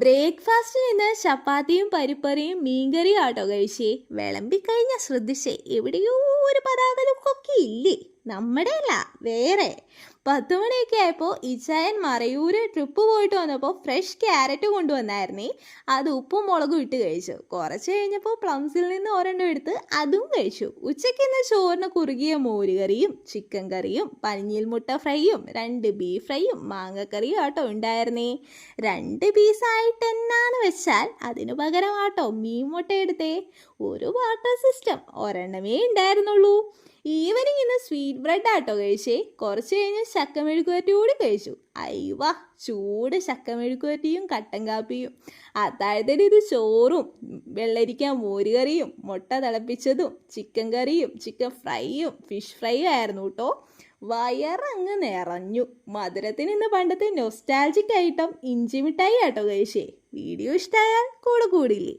ബ്രേക്ക്ഫാസ്റ്റിന് ഇന്ന് ചപ്പാത്തിയും പരിപ്പറിയും മീൻകറിയും ആട്ടോ കഴിച്ചേ. വിളമ്പിക്കഴിഞ്ഞാൽ ശ്രദ്ധിച്ചേ, എവിടെയോ ഒരു പതാകലൊക്കെ ഇല്ലേ? നമ്മുടെ അല്ല, വേറെ. 10 മണിയൊക്കെ ആയപ്പോൾ ഇച്ചായൻ മറയൂര് ട്രിപ്പ് പോയിട്ട് വന്നപ്പോൾ ഫ്രഷ് ക്യാരറ്റ് കൊണ്ടുവന്നായിരുന്നേ. അത് ഉപ്പും മുളകും ഇട്ട് കഴിച്ചു. കുറച്ച് കഴിഞ്ഞപ്പോൾ പ്ലംസിൽ നിന്ന് ഒരെണ്ണം എടുത്ത് അതും കഴിച്ചു. ഉച്ചയ്ക്ക് ഇന്ന് ചോറിന് കുറുകിയ മോരുകറിയും ചിക്കൻ കറിയും പനിഞ്ഞിൽ മുട്ട ഫ്രൈയും 2 ബീഫ് ഫ്രൈയും മാങ്ങക്കറിയും ആട്ടോ ഉണ്ടായിരുന്നേ. 2 പീസായിട്ട് എന്നാന്ന് വെച്ചാൽ അതിനു പകരം ആട്ടോ മീൻ മുട്ട എടുത്തേ. ഒരു വാട്ടർ സിസ്റ്റം ഒരെണ്ണമേ ഉണ്ടായിരുന്നുള്ളൂ. ഈവനിങ് ഇന്ന് സ്വീറ്റ് ബ്രെഡ് ആട്ടോ കഴിച്ചേ. കുറച്ച് കഴിഞ്ഞ് ചക്കമെഴുക്കുവരട്ടി കൂടി കഴിച്ചു. അയ്യവാ, ചൂട് ചക്കമെഴുക്കുവരട്ടിയും കട്ടൻ കാപ്പിയും. അത്താഴത്തിന് ഇത് ചോറും വെള്ളരിക്ക മോരുകറിയും മുട്ട തിളപ്പിച്ചതും ചിക്കൻ കറിയും ചിക്കൻ ഫ്രൈയും ഫിഷ് ഫ്രൈയും ആയിരുന്നു കേട്ടോ. വയറങ്ങ് നിറഞ്ഞു. മധുരത്തിന് ഇന്ന് പണ്ടത്തെ നൊസ്റ്റാൾജിക് ഐറ്റം ഇഞ്ചി മിഠായി ആട്ടോ കഴിച്ചേ. വീഡിയോ ഇഷ്ടമായാൽ കൂടെ കൂടില്ലേ?